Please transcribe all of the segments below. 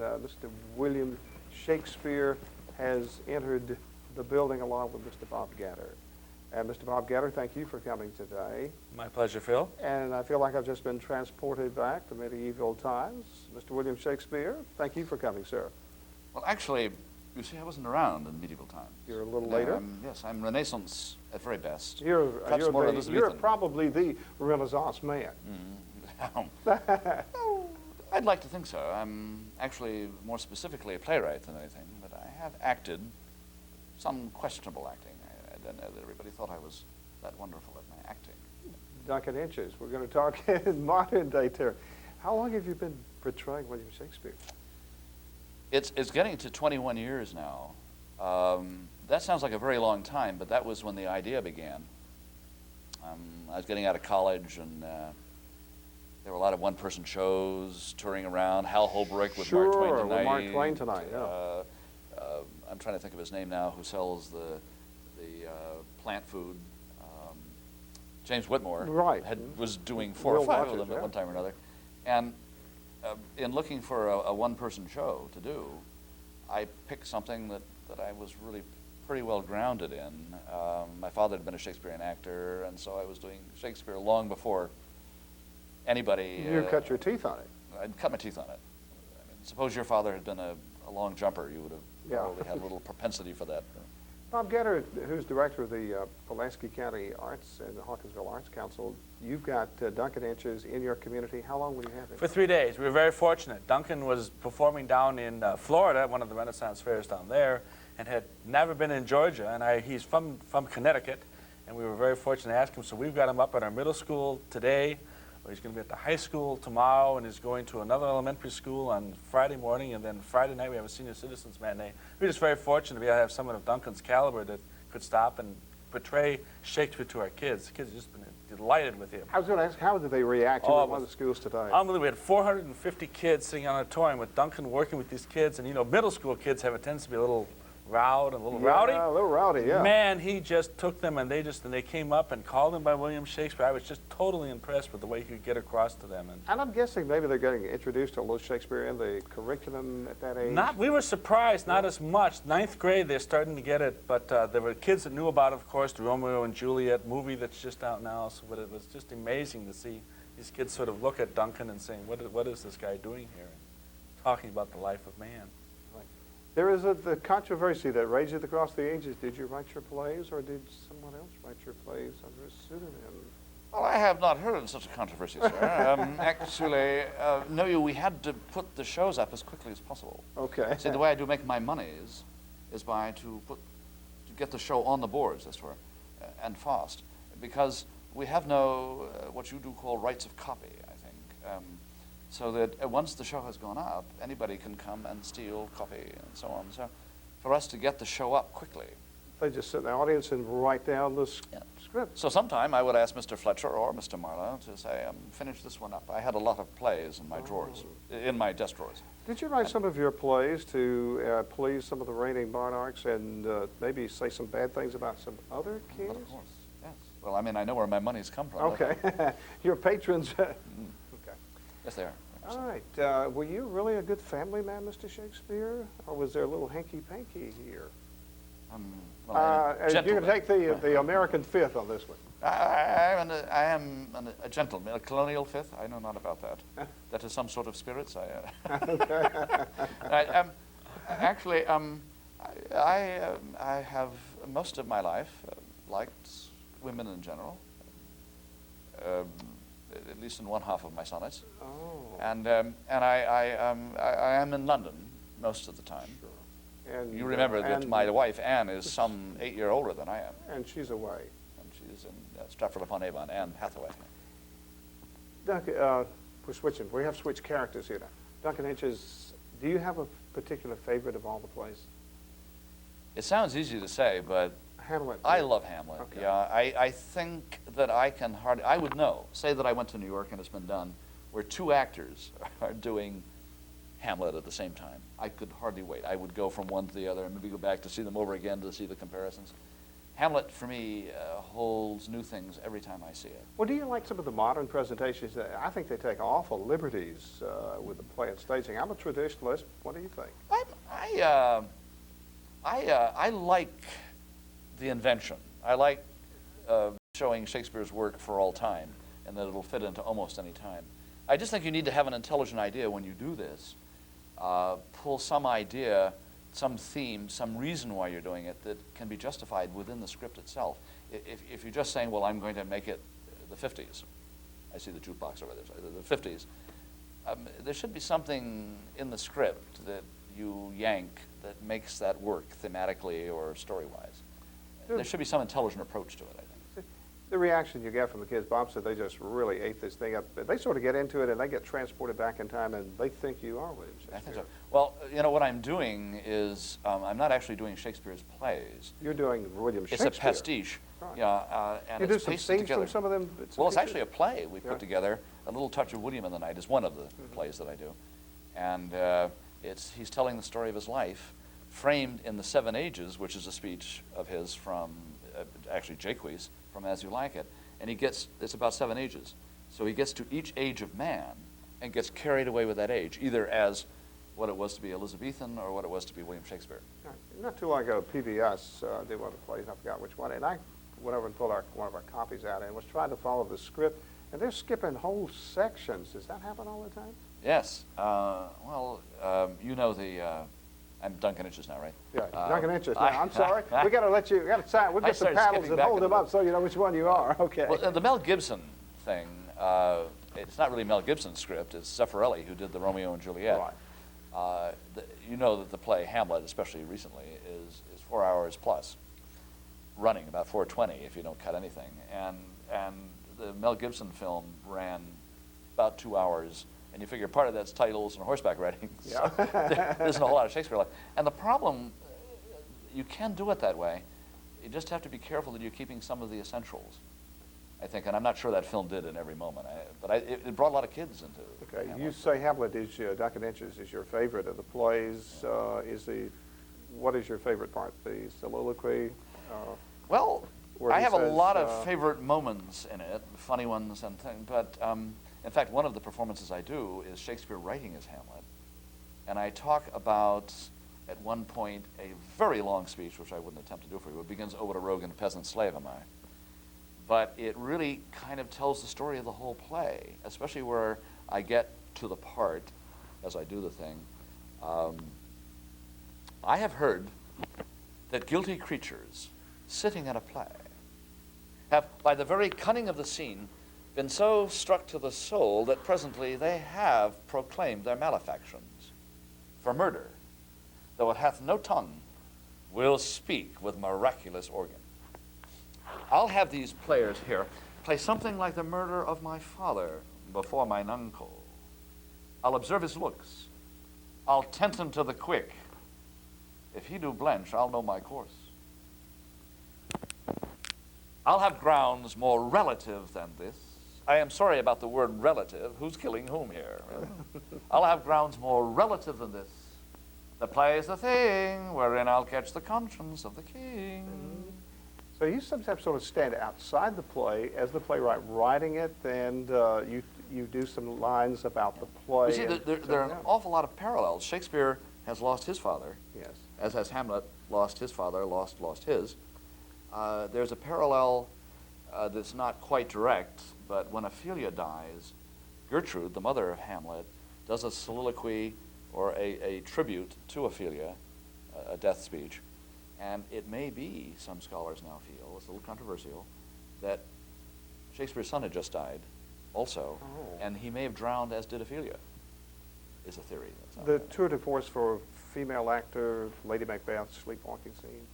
and Mr. William Shakespeare has entered the building along with Mr. Bob Gatter. And Mr. Bob Gatter, thank you for coming today. My pleasure, Phil. And I feel like I've just been transported back to medieval times. Mr. William Shakespeare, thank you for coming, sir. Well, actually, you see, I wasn't around in medieval times. You're a little later? Yes, I'm Renaissance at very best. You're Elizabethan. probably the Renaissance man. Oh, I'd like to think so. I'm actually more specifically a playwright than anything, but I have acted some questionable acting. I don't know that everybody thought I was that wonderful at my acting. Duncan Inches, we're going to talk in modern day terms. How long have you been portraying William Shakespeare? It's getting to 21 years now. That sounds like a very long time, but that was when the idea began. I was getting out of college, and there were a lot of one-person shows touring around. Hal Holbrook with Mark Twain tonight. With Mark Twain tonight, yeah. I'm trying to think of his name now, who sells the plant food. James Whitmore was doing 4 or 5 of them at one time or another. And in looking for a one-person show to do, I picked something that I was really pretty well grounded in. My father had been a Shakespearean actor, and so I was doing Shakespeare long before anybody... You cut your teeth on it. I'd cut my teeth on it. I mean, suppose your father had been a long jumper, you would have probably had a little propensity for that. Bob Gatter, who's director of the Pulaski County Arts and the Hawkinsville Arts Council, you've got Duncan Inches in your community. How long will you have him? For 3 days. We were very fortunate. Duncan was performing down in Florida at one of the Renaissance fairs down there and had never been in Georgia. And he's from Connecticut, and we were very fortunate to ask him. So we've got him up at our middle school today. He's going to be at the high school tomorrow, and he's going to another elementary school on Friday morning, and then Friday night we have a senior citizens matinee. We're just very fortunate to be able to have someone of Duncan's caliber that could stop and portray Shakespeare to our kids. The kids have just been delighted with him. I was going to ask, how did they react to one of the schools today? Unbelievable. We had 450 kids sitting on an auditorium with Duncan working with these kids, and you know, middle school kids have a tendency to be a little rowdy. A little rowdy, yeah. Man, he just took them, and they came up and called him by William Shakespeare. I was just totally impressed with the way he could get across to them. And I'm guessing maybe they're getting introduced to a little Shakespeare in the curriculum at that age? We were surprised, not as much. 9th grade, they're starting to get it, but there were kids that knew about it, of course, the Romeo and Juliet movie that's just out now, but it was just amazing to see these kids sort of look at Duncan and saying, what is this guy doing here? And talking about the life of man. There is the controversy that rages across the ages. Did you write your plays, or did someone else write your plays under a pseudonym? Well, I have not heard of such a controversy, sir. Actually, no, we had to put the shows up as quickly as possible. Okay. See, the way I do make my money is by to get the show on the boards, as it were, and fast, because we have no what you do call rights of copy, I think. So that once the show has gone up, anybody can come and steal, copy, and so on. So for us to get the show up quickly. They just sit in the audience and write down the script. So sometime I would ask Mr. Fletcher or Mr. Marlowe to say, finish this one up. I had a lot of plays in my drawers, in my desk drawers. Did you write some of your plays to please some of the reigning monarchs and maybe say some bad things about some other kings? Well, of course, yes. Well, I mean, I know where my money's come from. Okay. Your patrons... Okay. Yes, they are. All right. Were you really a good family man, Mr. Shakespeare? Or was there a little hanky-panky here? Well, you can take the American fifth on this one. I am a gentleman, a colonial fifth. I know not about that. That is some sort of spirits. Actually, I have most of my life liked women in general. At least in one half of my sonnets. Oh. And I am in London most of the time. Sure. And you remember that my wife Anne is some 8 years older than I am. And she's away. And she's in Stratford-upon-Avon, Anne Hathaway. Duncan, we're switching. We have switched characters here now. Duncan Inches, do you have a particular favorite of all the plays? It sounds easy to say, but Hamlet. I love Hamlet. Okay. Yeah, I think that I would know. Say that I went to New York and it's been done, where 2 actors are doing Hamlet at the same time. I could hardly wait. I would go from one to the other and maybe go back to see them over again to see the comparisons. Hamlet, for me, holds new things every time I see it. Well, do you like some of the modern presentations? I think they take awful liberties with the play and staging. I'm a traditionalist. What do you think? I like the invention. I like showing Shakespeare's work for all time, and that it'll fit into almost any time. I just think you need to have an intelligent idea when you do this. Pull some idea, some theme, some reason why you're doing it that can be justified within the script itself. If you're just saying, well, I'm going to make it the 50s, I see the jukebox over there, the 50s, there should be something in the script that you yank that makes that work thematically or story-wise. There should be some intelligent approach to it, I think. The reaction you get from the kids, Bob said they just really ate this thing up. They sort of get into it and they get transported back in time and they think you are William Shakespeare. I think so. Well, you know, what I'm doing is I'm not actually doing Shakespeare's plays. You're doing William Shakespeare. It's a pastiche. Right. Yeah, and you do it's some pasted scenes together. from some of them? Well, it's actually a play we put together. A Little Touch of William in the Night is one of the plays that I do. And he's telling the story of his life, framed in the 7 Ages, which is a speech of his from, actually Jaques, from As You Like It. And it's about 7 ages. So he gets to each age of man and gets carried away with that age, either as what it was to be Elizabethan or what it was to be William Shakespeare. Not too long ago, PBS did one of the plays, I forgot which one, and I went over and pulled one of our copies out and was trying to follow the script, and they're skipping whole sections. Does that happen all the time? Yes. You know I'm Duncan Inches now, right? Yeah, Duncan Inches. Now, I'm sorry. We got to let you. We got to sign. We'll get some paddles and hold them up so you know which one you are. Okay. Well, the Mel Gibson thing. It's not really Mel Gibson's script. It's Zeffirelli who did the Romeo and Juliet. Right. You know that the play Hamlet, especially recently, is 4 hours plus, running about 4:20 if you don't cut anything. And the Mel Gibson film ran about 2 hours. And you figure part of that's titles and horseback riding. So there isn't a whole lot of Shakespeare left. And the problem, you can do it that way. You just have to be careful that you're keeping some of the essentials, I think. And I'm not sure that film did in every moment. It brought a lot of kids into it. Okay, Hamlet. you say Hamlet is Duncan Inches is your favorite of the plays. What is your favorite part? The soliloquy? Well, I have a lot of favorite moments in it, funny ones and things, but in fact, one of the performances I do is Shakespeare writing his Hamlet. And I talk about, at one point, a very long speech, which I wouldn't attempt to do for you. It begins, "Oh, what a rogue and peasant slave am I." But it really kind of tells the story of the whole play, especially where I get to the part, as I do the thing. I have heard that guilty creatures sitting at a play have, by the very cunning of the scene, been so struck to the soul that presently they have proclaimed their malefactions. For murder, though it hath no tongue, will speak with miraculous organ. I'll have these players here play something like the murder of my father before mine uncle. I'll observe his looks. I'll tent him to the quick. If he do blench, I'll know my course. I'll have grounds more relative than this. I am sorry about the word relative. Who's killing whom here? I'll have grounds more relative than this. The play is the thing wherein I'll catch the conscience of the king. So you sometimes sort of stand outside the play as the playwright writing it, and you do some lines about the play. You see, there are an awful lot of parallels. Shakespeare has lost his father, yes, as has Hamlet lost his father, lost his. There's a parallel that's not quite direct, but when Ophelia dies, Gertrude, the mother of Hamlet, does a soliloquy or a tribute to Ophelia, a death speech. And it may be, some scholars now feel, it's a little controversial, that Shakespeare's son had just died also, and he may have drowned as did Ophelia, is a theory. The tour de force for female actor, Lady Macbeth's sleepwalking scene,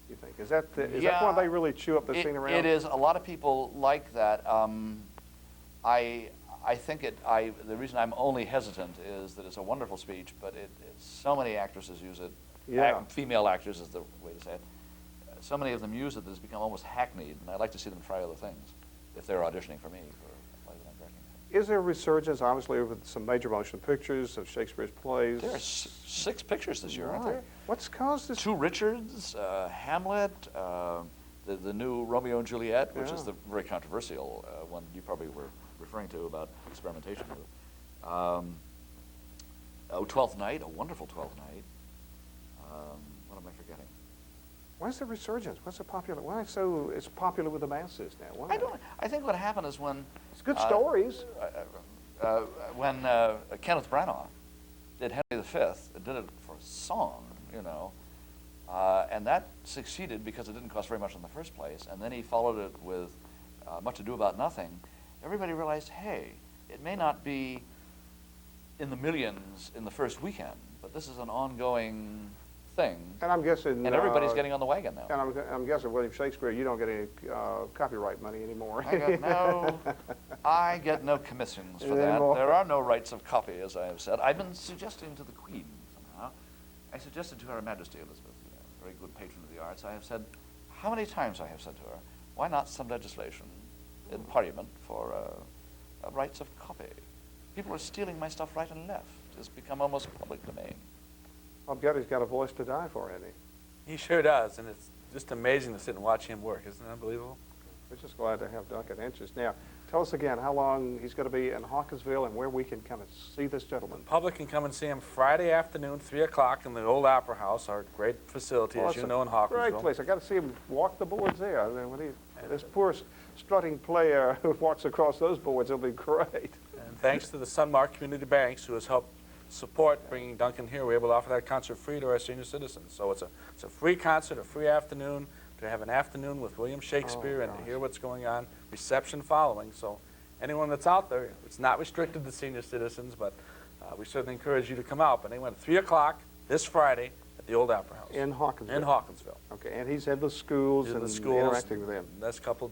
you think? Is that why they really chew up the scene around? It is. A lot of people like that. I think the reason I'm only hesitant is that it's a wonderful speech, but so many actresses use it. Yeah. Female actors is the way to say it. So many of them use it that it's become almost hackneyed, and I'd like to see them try other things if they're auditioning for me for a play that I'm directing. Is there a resurgence, obviously, with some major motion pictures of Shakespeare's plays? There are 6 pictures this year, aren't there? What's caused this? 2 Richards, Hamlet, the new Romeo and Juliet, which is Yeah. the very controversial one you probably were referring to about experimentation with. Oh, Twelfth Night, a wonderful Twelfth Night. What am I forgetting? Why's the resurgence? What's the popular? Why so it's popular with the masses now? Why? I don't. I think what happened is when It's good stories. when Kenneth Branagh did Henry V, and did it for a song, you know, and that succeeded because it didn't cost very much in the first place, and then he followed it with Much Ado About Nothing. Everybody realized, hey, it may not be in the millions in the first weekend, but this is an ongoing thing. And I'm guessing. And everybody's getting on the wagon now. And I'm guessing William Shakespeare, you don't get any copyright money anymore. I get no commissions for that. Anymore. There are no rights of copy, as I have said. I've been suggesting to the Queen somehow. I suggested to Her Majesty Elizabeth, very good patron of the arts. I have said, how many times I have said to her, why not some legislation in Parliament for rights of copy? People are stealing my stuff right and left. It's become almost public domain. I'll bet he's got a voice to die for, hasn't he? He sure does, and it's just amazing to sit and watch him work. Isn't it unbelievable? We're just glad to have Duncan Inches. Now, tell us again how long he's going to be in Hawkinsville and where we can come and see this gentleman. The public can come and see him Friday afternoon, 3 o'clock in the old Opera House, our great facility, as you know, in Hawkinsville. Great place. I got to see him walk the boards there. And then when this poor strutting player who walks across those boards, it'll be great. And thanks to the Sunmark Community Banks, who has helped support bringing Duncan here, we're able to offer that concert free to our senior citizens. So it's a free concert, a free afternoon, to have an afternoon with William Shakespeare and to hear what's going on, reception following. So anyone that's out there, it's not restricted to senior citizens, but we certainly encourage you to come out. But anyone, 3 o'clock this Friday at the old Opera House. In Hawkinsville. In Hawkinsville. Okay, and he's in the schools In and the schools, interacting with them. next couple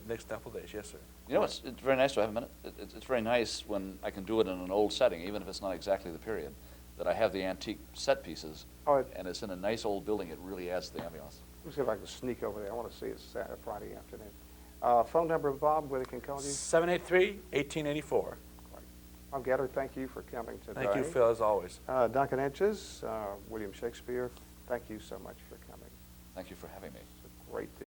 days, yes, sir. You know, it's very nice to have a minute. It's very nice when I can do it in an old setting, even if it's not exactly the period, that I have the antique set pieces, and it's in a nice old building. It really adds to the ambiance. Let me see if I can sneak over there. I want to see it Saturday, Friday afternoon. Phone number, Bob, where they can call you? 783-1884. Bob Gatter, thank you for coming today. Thank you, Phil, as always. Duncan Inches, William Shakespeare, thank you so much for coming. Thank you for having me. It's a great deal.